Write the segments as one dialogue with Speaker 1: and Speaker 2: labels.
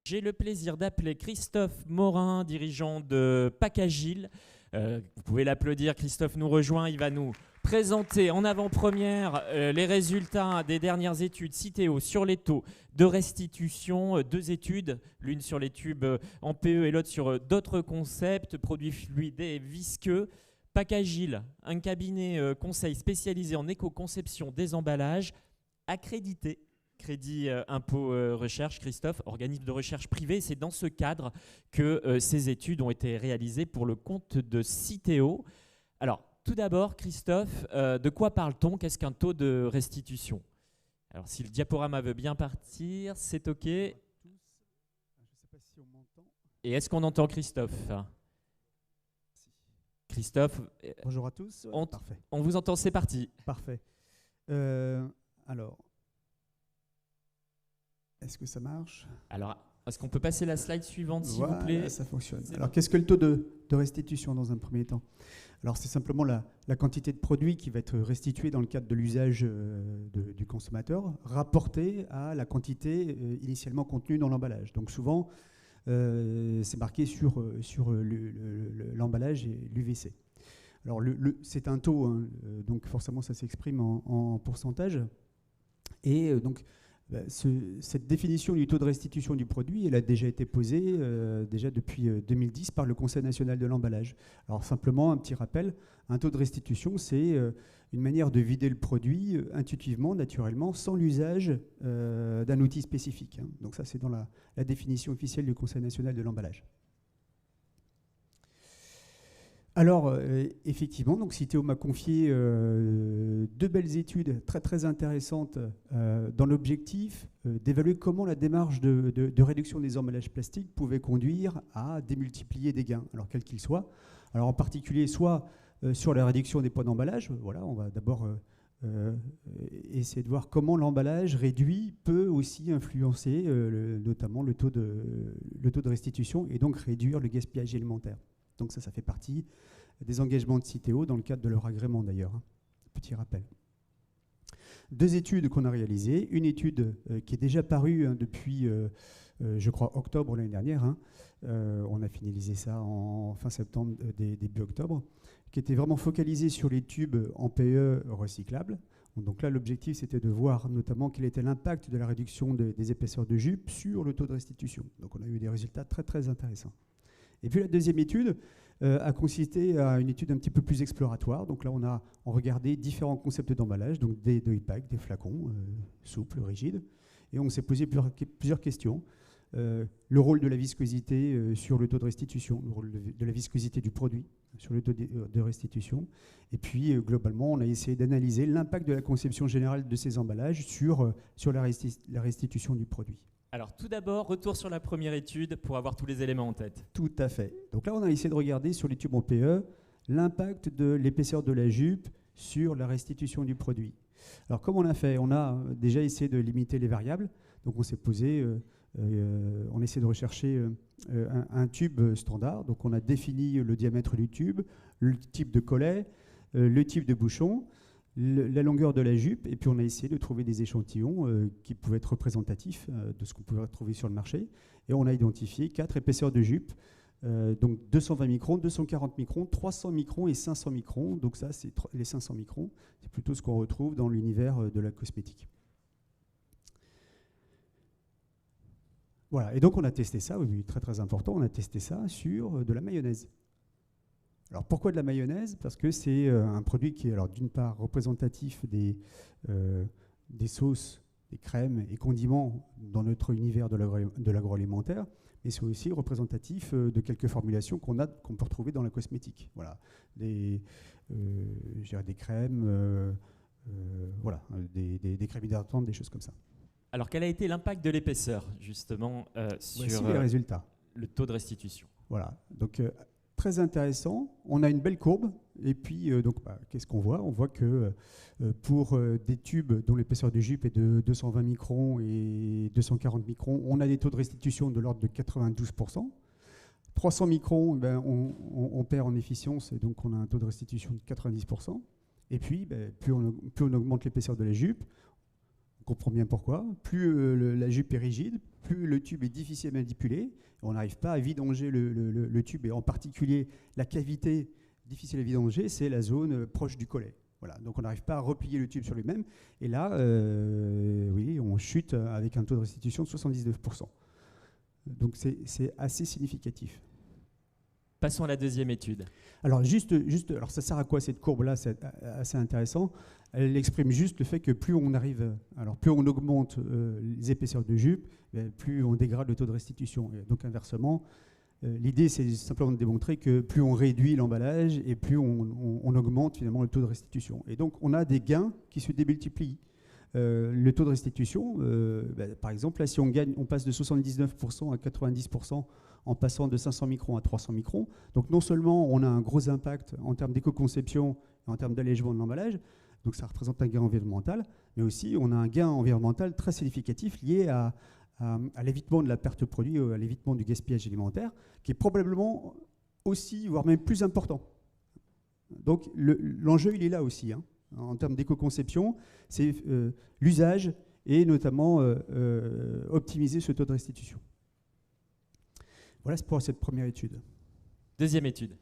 Speaker 1: J'ai le plaisir d'appeler Christophe Morin, dirigeant de Pacagil. Vous pouvez l'applaudir, Christophe nous rejoint, il va nous présenter en avant-première les résultats des dernières études Citeo sur les taux de restitution. Deux études, l'une sur les tubes en PE et l'autre sur d'autres concepts, produits fluides et visqueux. Pacagil, un cabinet conseil spécialisé en éco-conception des emballages, accrédité. Crédit Impôt Recherche, Christophe, organisme de recherche privé. C'est dans ce cadre que ces études ont été réalisées pour le compte de Citeo. Alors, tout d'abord, Christophe, de quoi parle-t-on? Qu'est-ce qu'un taux de restitution? Alors, si le diaporama veut bien partir, c'est OK. Et est-ce qu'on entend Christophe? Christophe,
Speaker 2: bonjour à tous.
Speaker 1: Parfait. On vous entend, c'est parti.
Speaker 2: Parfait. Alors, est-ce que ça marche?
Speaker 1: Alors, est-ce qu'on peut passer la slide suivante, s'il
Speaker 2: voilà,
Speaker 1: vous plaît?
Speaker 2: Ça fonctionne. Alors, qu'est-ce que le taux de restitution dans un premier temps? Alors, c'est simplement la quantité de produit qui va être restituée dans le cadre de l'usage du consommateur, rapportée à la quantité initialement contenue dans l'emballage. Donc, souvent, c'est marqué sur l'emballage et l'UVC. Alors, c'est un taux, hein, donc forcément, ça s'exprime en pourcentage. Et donc, cette définition du taux de restitution du produit, elle a déjà été posée déjà depuis 2010 par le Conseil national de l'emballage. Alors simplement, un petit rappel, un taux de restitution, c'est une manière de vider le produit intuitivement, naturellement, sans l'usage d'un outil spécifique. Hein. Donc ça, c'est dans la définition officielle du Conseil national de l'emballage. Alors, effectivement, donc Citeo m'a confié deux belles études très, très intéressantes dans l'objectif d'évaluer comment la démarche de réduction des emballages plastiques pouvait conduire à démultiplier des gains, alors quels qu'ils soient. Alors, en particulier, soit sur la réduction des poids d'emballage. Voilà, on va d'abord essayer de voir comment l'emballage réduit peut aussi influencer notamment le taux de restitution et donc réduire le gaspillage alimentaire. Donc ça fait partie des engagements de Citeo dans le cadre de leur agrément d'ailleurs. Hein. Petit rappel. Deux études qu'on a réalisées. Une étude qui est déjà parue depuis, je crois, octobre l'année dernière. Hein. On a finalisé ça en fin septembre, début octobre, qui était vraiment focalisée sur les tubes en PE recyclables. Donc là, l'objectif, c'était de voir notamment quel était l'impact de la réduction des épaisseurs de jupe sur le taux de restitution. Donc on a eu des résultats très, très intéressants. Et puis la deuxième étude a consisté à une étude un petit peu plus exploratoire. Donc là, on regardait différents concepts d'emballage, donc des deuil-packs, des flacons souples, rigides. Et on s'est posé plusieurs questions. Le rôle de la viscosité sur le taux de restitution, le rôle de la viscosité du produit sur le taux de restitution. Et puis, globalement, on a essayé d'analyser l'impact de la conception générale de ces emballages sur la restitution du produit.
Speaker 1: Alors tout d'abord, retour sur la première étude pour avoir tous les éléments en tête.
Speaker 2: Tout à fait. Donc là, on a essayé de regarder sur les tubes en PE l'impact de l'épaisseur de la jupe sur la restitution du produit. Alors comme on a fait, on a déjà essayé de limiter les variables. Donc on s'est posé, on essaie de rechercher un tube standard. Donc on a défini le diamètre du tube, le type de collet, le type de bouchon, la longueur de la jupe, et puis on a essayé de trouver des échantillons qui pouvaient être représentatifs de ce qu'on pouvait trouver sur le marché. Et on a identifié 4 épaisseurs de jupe, donc 220 microns, 240 microns, 300 microns et 500 microns. Donc ça, c'est les 500 microns, c'est plutôt ce qu'on retrouve dans l'univers de la cosmétique. Voilà, et donc on a testé ça, oui, très très important, on a testé ça sur de la mayonnaise. Alors pourquoi de la mayonnaise? Parce que c'est un produit qui est alors d'une part représentatif des sauces, des crèmes et condiments dans notre univers de l'agroalimentaire, mais c'est aussi représentatif de quelques formulations qu'on peut retrouver dans la cosmétique. Voilà, des crèmes, voilà, des crèmes hydratantes, des choses comme ça.
Speaker 1: Alors quel a été l'impact de l'épaisseur justement sur
Speaker 2: les résultats.
Speaker 1: Le taux de restitution? Voilà,
Speaker 2: donc très intéressant. On a une belle courbe. Et puis, qu'est-ce qu'on voit? On voit que pour des tubes dont l'épaisseur de jupe est de 220 microns et 240 microns, on a des taux de restitution de l'ordre de 92%. 300 microns, on perd en efficience, et donc on a un taux de restitution de 90%. Et puis, plus on augmente l'épaisseur de la jupe, comprend bien pourquoi. Plus la jupe est rigide, plus le tube est difficile à manipuler. On n'arrive pas à vidanger le tube, et en particulier la cavité difficile à vidanger, c'est la zone proche du collet. Voilà, donc on n'arrive pas à replier le tube sur lui-même. Et là, oui, on chute avec un taux de restitution de 79%. Donc c'est assez significatif.
Speaker 1: Passons à la deuxième étude.
Speaker 2: Alors, alors ça sert à quoi cette courbe-là? C'est assez intéressant. Elle exprime juste le fait que plus on augmente les épaisseurs de jupe, plus on dégrade le taux de restitution. Et donc inversement, l'idée c'est simplement de démontrer que plus on réduit l'emballage et plus on augmente finalement le taux de restitution. Et donc on a des gains qui se démultiplient. Le taux de restitution, par exemple, là, si on passe de 79% à 90% en passant de 500 microns à 300 microns. Donc non seulement on a un gros impact en termes d'éco-conception et en termes d'allègement de l'emballage, donc ça représente un gain environnemental, mais aussi on a un gain environnemental très significatif lié à l'évitement de la perte de produit, à l'évitement du gaspillage alimentaire, qui est probablement aussi, voire même plus important. Donc l'enjeu, il est là aussi, hein. En termes d'éco-conception, c'est l'usage et notamment optimiser ce taux de restitution. Voilà pour cette première étude.
Speaker 1: Deuxième étude.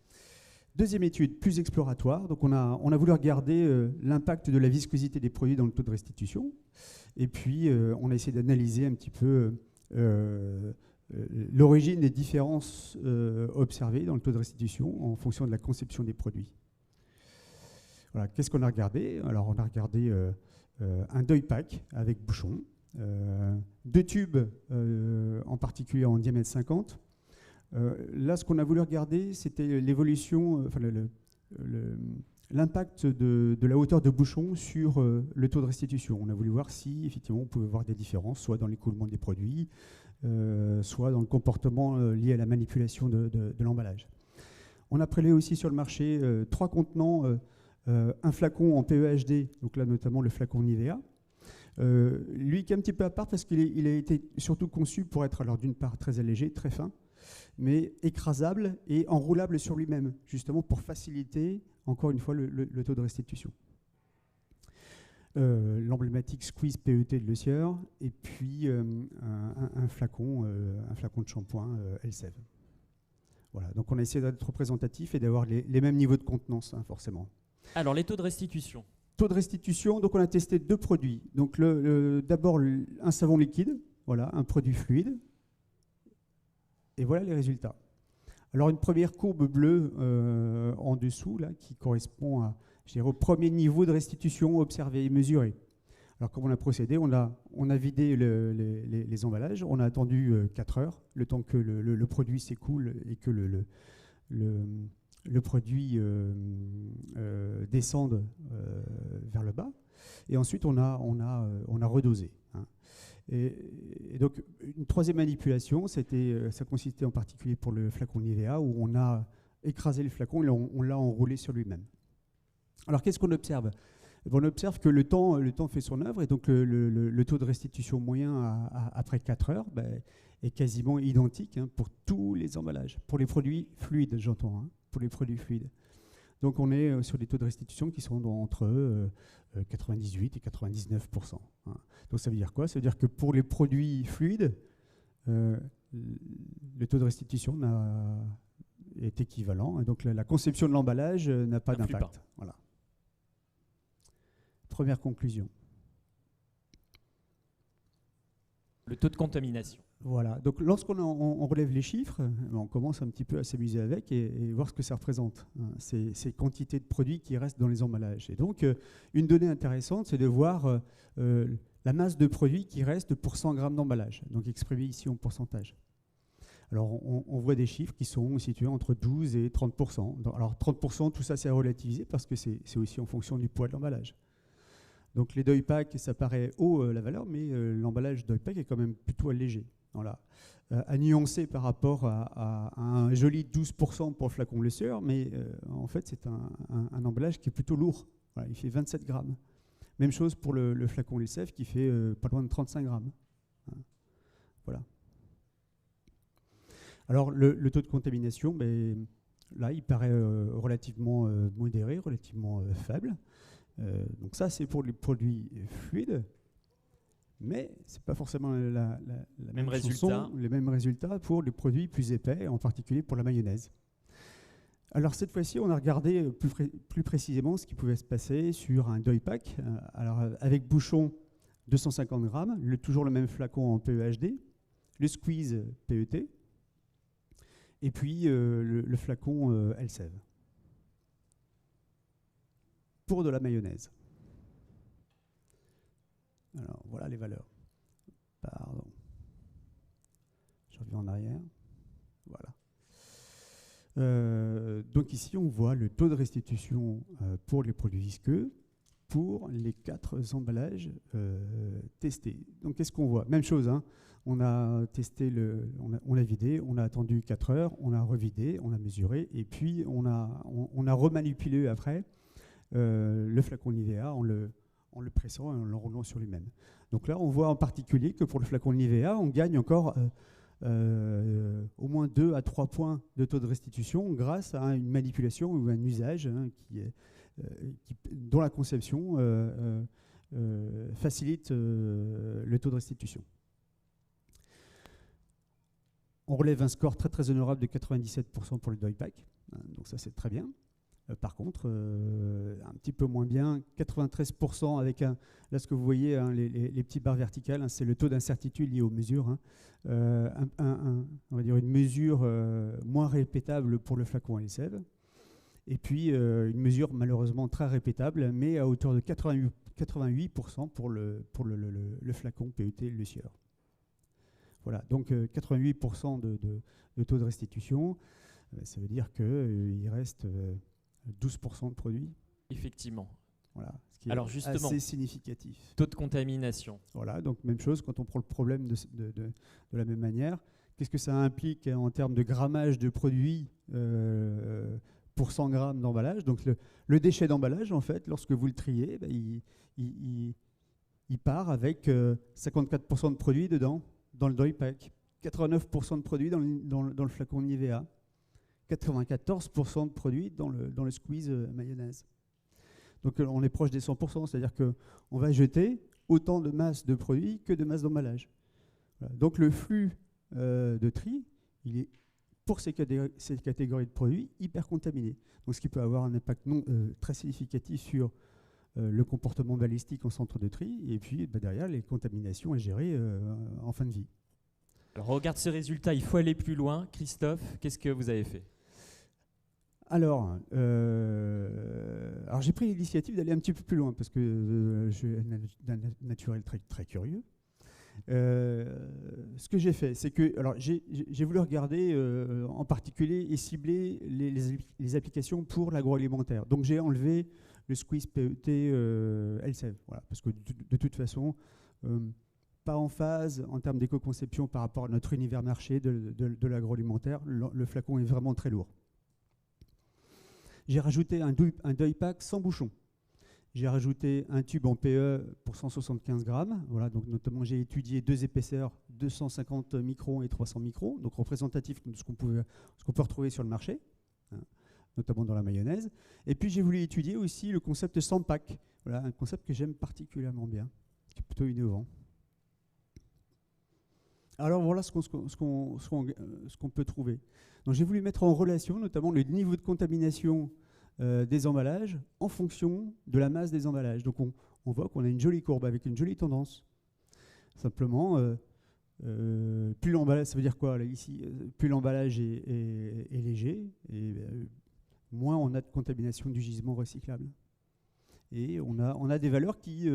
Speaker 2: Deuxième étude, plus exploratoire. Donc on a voulu regarder l'impact de la viscosité des produits dans le taux de restitution. Et puis on a essayé d'analyser un petit peu l'origine des différences observées dans le taux de restitution en fonction de la conception des produits. Voilà, qu'est-ce qu'on a regardé? Alors on a regardé un deuil pack avec bouchon, deux tubes en particulier en diamètre 50. Là, ce qu'on a voulu regarder, c'était l'évolution, l'impact de la hauteur de bouchon sur le taux de restitution. On a voulu voir si, effectivement, on pouvait voir des différences, soit dans l'écoulement des produits, soit dans le comportement lié à la manipulation de l'emballage. On a prélevé aussi sur le marché 3 contenants, un flacon en PEHD, donc là notamment le flacon Nivea. Lui qui est un petit peu à part parce qu'il a été surtout conçu pour être, alors d'une part très allégé, très fin, mais écrasable et enroulable sur lui-même, justement pour faciliter, encore une fois, le taux de restitution. L'emblématique Squeeze PET de Le Sieur, et puis un flacon de shampoing Elseve. Voilà, donc on a essayé d'être représentatif et d'avoir les mêmes niveaux de contenance, hein, forcément.
Speaker 1: Alors, les taux de restitution.
Speaker 2: Taux de restitution, donc on a testé 2 produits. Donc d'abord un savon liquide, voilà, un produit fluide. Et voilà les résultats. Alors une première courbe bleue en dessous, là, qui correspond à, je dirais, au premier niveau de restitution observé et mesuré. Alors comment on a procédé? On a vidé les emballages, on a attendu 4 heures, le temps que le produit s'écoule et que le produit descende vers le bas. Et ensuite on a redosé, hein. Et donc, une troisième manipulation, ça consistait en particulier pour le flacon Nivea, où on a écrasé le flacon et on l'a enroulé sur lui-même. Alors, qu'est-ce qu'on observe? On observe que le temps fait son œuvre, et donc le taux de restitution moyen après 4 heures est quasiment identique, hein, pour tous les emballages. Pour les produits fluides, j'entends, hein, pour les produits fluides. Donc, on est sur des taux de restitution qui sont entre 98 et 99%. Hein. Donc ça veut dire quoi? Ça veut dire que pour les produits fluides, le taux de restitution est équivalent. Et donc la conception de l'emballage n'a pas d'impact. Voilà. Première conclusion.
Speaker 1: Le taux de contamination.
Speaker 2: Voilà. Donc lorsqu'on relève les chiffres, on commence un petit peu à s'amuser avec et voir ce que ça représente, hein, ces quantités de produits qui restent dans les emballages. Et donc, une donnée intéressante, c'est de voir la masse de produits qui reste pour 100 grammes d'emballage, donc exprimé ici en pourcentage. Alors, on voit des chiffres qui sont situés entre 12 et 30%. Alors, 30%, tout ça, c'est à relativiser parce que c'est aussi en fonction du poids de l'emballage. Donc, les deuil packs, ça paraît haut la valeur, mais l'emballage deuil pack est quand même plutôt allégé. Voilà. À nuancer par rapport à un joli 12% pour le flacon Le Sieur, mais en fait, c'est un emballage qui est plutôt lourd. Voilà, il fait 27 grammes. Même chose pour le flacon Elseve qui fait pas loin de 35 grammes. Voilà. Alors, le taux de contamination, là, il paraît relativement modéré, relativement faible. Donc ça, c'est pour les produits fluides. Mais ce n'est pas forcément la
Speaker 1: Même
Speaker 2: chanson, les mêmes résultats pour les produits plus épais, en particulier pour la mayonnaise. Alors cette fois-ci, on a regardé plus précisément ce qui pouvait se passer sur un deuil pack. Alors avec bouchon 250 grammes, toujours le même flacon en PEHD, le squeeze PET, et puis le flacon Elsev pour de la mayonnaise. Alors voilà les valeurs. Pardon. Je reviens en arrière. Voilà. Donc ici, on voit le taux de restitution pour les produits visqueux pour les 4 emballages testés. Donc qu'est-ce qu'on voit? Même chose, hein. On a testé, on a vidé, on a attendu 4 heures, on a revidé, on a mesuré, et puis on a remanipulé après le flacon Nivea en le pressant et en l'enroulant sur lui-même. Donc là, on voit en particulier que pour le flacon Nivea, on gagne encore au moins 2 à 3 points de taux de restitution grâce à une manipulation ou un usage dont la conception facilite le taux de restitution. On relève un score très très honorable de 97% pour le deuil pack, donc ça c'est très bien. Par contre, un petit peu moins bien, 93% avec là ce que vous voyez, hein, les petites barres verticales, hein, c'est le taux d'incertitude lié aux mesures. Hein. On va dire une mesure moins répétable pour le flacon Elsev. Et puis une mesure malheureusement très répétable, mais à hauteur de 88% pour le flacon PET Le Sieur. Voilà, donc 88% de taux de restitution, ça veut dire qu'il reste 12% de produits.
Speaker 1: Effectivement.
Speaker 2: Voilà, ce qui est
Speaker 1: alors justement,
Speaker 2: assez significatif.
Speaker 1: Taux de contamination.
Speaker 2: Voilà, donc même chose, quand on prend le problème de la même manière, qu'est-ce que ça implique en termes de grammage de produits pour 100 grammes d'emballage? Donc le déchet d'emballage, en fait, lorsque vous le triez, il part avec 54% de produits dedans, dans le deuil pack, 89% de produits dans le flacon Nivea, 94% de produits dans le squeeze mayonnaise. Donc on est proche des 100%, c'est-à-dire qu'on va jeter autant de masse de produits que de masse d'emballage. Voilà. Donc le flux de tri, il est, pour ces catégories de produits, hyper contaminé. Donc ce qui peut avoir un impact très significatif sur le comportement balistique en centre de tri, et puis derrière, les contaminations à gérer en fin de vie.
Speaker 1: Alors, on regarde ce résultat, il faut aller plus loin. Christophe, qu'est-ce que vous avez fait?
Speaker 2: Alors j'ai pris l'initiative d'aller un petit peu plus loin, parce que je suis d'un naturel très, très curieux. Ce que j'ai fait, c'est que j'ai voulu regarder en particulier et cibler les applications pour l'agroalimentaire. Donc j'ai enlevé le squeeze PET Elsev, voilà, parce que de toute façon, pas en phase en termes d'éco-conception par rapport à notre univers marché de l'agroalimentaire. Le flacon est vraiment très lourd. J'ai rajouté un deuil pack sans bouchon. J'ai rajouté un tube en PE pour 175 grammes. Voilà, donc notamment, j'ai étudié 2 épaisseurs, 250 microns et 300 microns, donc représentatifs de ce qu'on peut retrouver sur le marché, hein, notamment dans la mayonnaise. Et puis, j'ai voulu étudier aussi le concept sans pack. Voilà, un concept que j'aime particulièrement bien, qui est plutôt innovant. Alors voilà ce qu'on peut trouver. Donc j'ai voulu mettre en relation notamment le niveau de contamination des emballages en fonction de la masse des emballages. Donc on voit qu'on a une jolie courbe avec une jolie tendance. Simplement, plus l'emballage, ça veut dire quoi là, ici, plus l'emballage est léger, et moins on a de contamination du gisement recyclable. Et on a des valeurs qui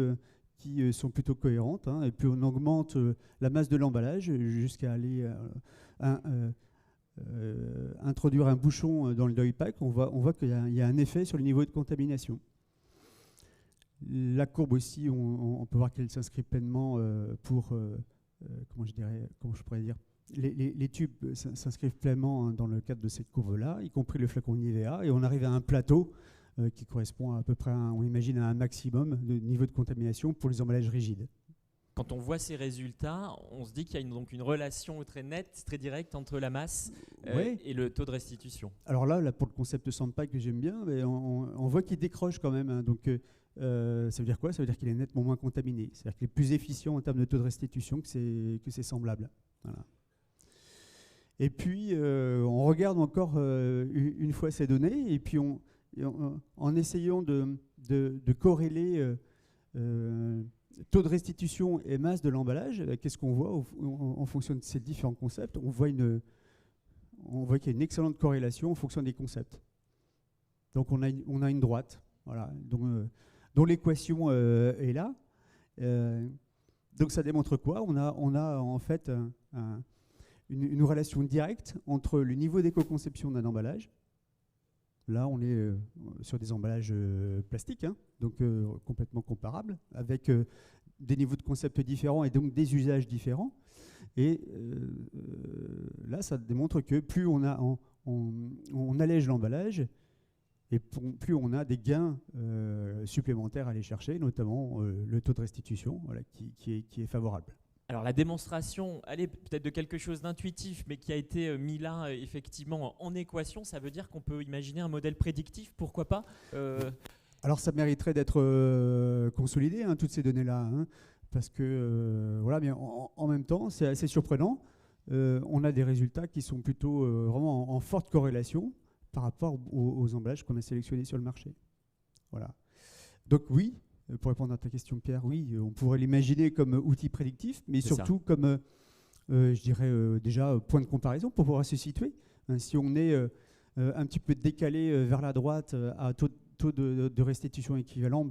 Speaker 2: sont plutôt cohérentes, hein, et puis on augmente la masse de l'emballage jusqu'à aller introduire un bouchon dans le deuil pack, on voit qu'il y a un effet sur le niveau de contamination. La courbe aussi, on peut voir qu'elle s'inscrit pleinement pour, comment je pourrais dire, les tubes s'inscrivent pleinement, hein, dans le cadre de cette courbe-là, y compris le flacon Nivea, et on arrive à un plateau qui correspond à peu près, on imagine, à un maximum de niveau de contamination pour les emballages rigides.
Speaker 1: Quand on voit ces résultats, on se dit qu'il y a donc une relation très nette, très directe entre la masse et le taux de restitution.
Speaker 2: Alors là, pour le concept sans pack que j'aime bien, on voit qu'il décroche quand même, hein. Donc Ça veut dire quoi? Ça veut dire qu'il est nettement moins contaminé. C'est-à-dire qu'il est plus efficient en termes de taux de restitution que ses semblables. Voilà. Et puis, on regarde encore une fois ces données, et puis en essayant de corréler taux de restitution et masse de l'emballage, qu'est-ce qu'on voit en fonction de ces différents concepts? On voit qu'il y a une excellente corrélation en fonction des concepts. Donc on a une droite, voilà, dont l'équation est là. Donc ça démontre quoi? On a en fait une relation directe entre le niveau d'éco-conception d'un emballage. Là, on est sur des emballages plastiques, hein, donc complètement comparables, avec des niveaux de concept différents et donc des usages différents. Et là, ça démontre que plus on allège l'emballage, et plus on a des gains supplémentaires à aller chercher, notamment le taux de restitution, voilà, qui est favorable.
Speaker 1: Alors la démonstration, elle est peut-être de quelque chose d'intuitif, mais qui a été mis là effectivement en équation. Ça veut dire qu'on peut imaginer un modèle prédictif, pourquoi pas
Speaker 2: Alors ça mériterait d'être consolidé, hein, toutes ces données-là, hein, parce que voilà, mais en même temps, c'est assez surprenant. On a des résultats qui sont plutôt vraiment en forte corrélation par rapport aux emballages qu'on a sélectionnés sur le marché. Voilà. Donc oui, pour répondre à ta question, Pierre, oui, on pourrait l'imaginer comme outil prédictif, mais surtout comme, je dirais, déjà point de comparaison pour pouvoir se situer. Hein, si on est un petit peu décalé vers la droite à taux de restitution équivalent,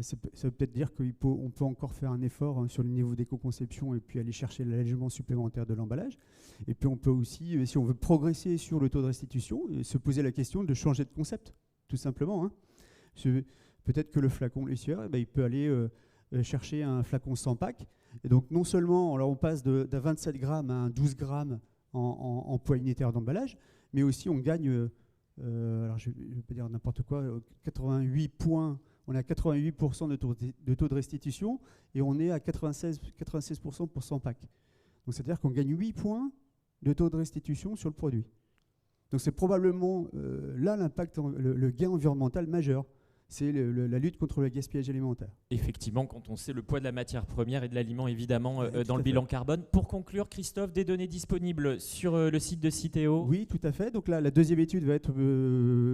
Speaker 2: ça veut peut-être dire qu'on peut encore faire un effort, hein, sur le niveau d'éco-conception et puis aller chercher l'allègement supplémentaire de l'emballage. Et puis on peut aussi, si on veut progresser sur le taux de restitution, se poser la question de changer de concept, tout simplement. Hein. Peut-être que le flacon Lucier, il peut aller chercher un flacon sans pack. Et donc non seulement alors on passe d'un 27 grammes à un 12 grammes en poids unitaire d'emballage, mais aussi on gagne, alors je ne vais pas dire n'importe quoi, 88 points. On est à 88% de taux de restitution et on est à 96% pour 100 packs. Donc c'est-à-dire qu'on gagne 8 points de taux de restitution sur le produit. Donc c'est probablement là l'impact, le gain environnemental majeur. C'est la lutte contre le gaspillage alimentaire.
Speaker 1: Effectivement, quand on sait le poids de la matière première et de l'aliment, évidemment, dans le bilan carbone. Pour conclure, Christophe, des données disponibles sur le site de Citeo?
Speaker 2: Oui, tout à fait. Donc là, la deuxième étude va être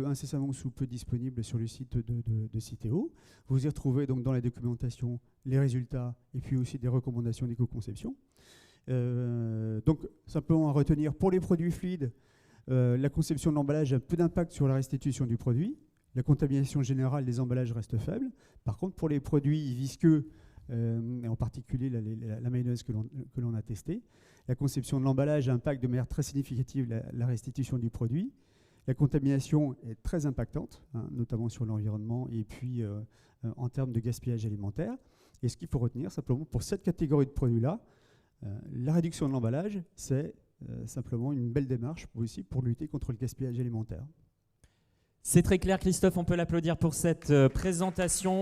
Speaker 2: incessamment sous peu disponible sur le site de Citeo. Vous y retrouvez donc dans la documentation les résultats et puis aussi des recommandations d'éco-conception. Donc, simplement à retenir, pour les produits fluides, la conception de l'emballage a peu d'impact sur la restitution du produit. La contamination générale des emballages reste faible. Par contre, pour les produits visqueux, et en particulier la mayonnaise que l'on a testée, la conception de l'emballage impacte de manière très significative la restitution du produit. La contamination est très impactante, hein, notamment sur l'environnement et puis en termes de gaspillage alimentaire. Et ce qu'il faut retenir, simplement, pour cette catégorie de produits-là, la réduction de l'emballage, c'est simplement une belle démarche aussi pour lutter contre le gaspillage alimentaire.
Speaker 1: C'est très clair, Christophe, on peut l'applaudir pour cette présentation.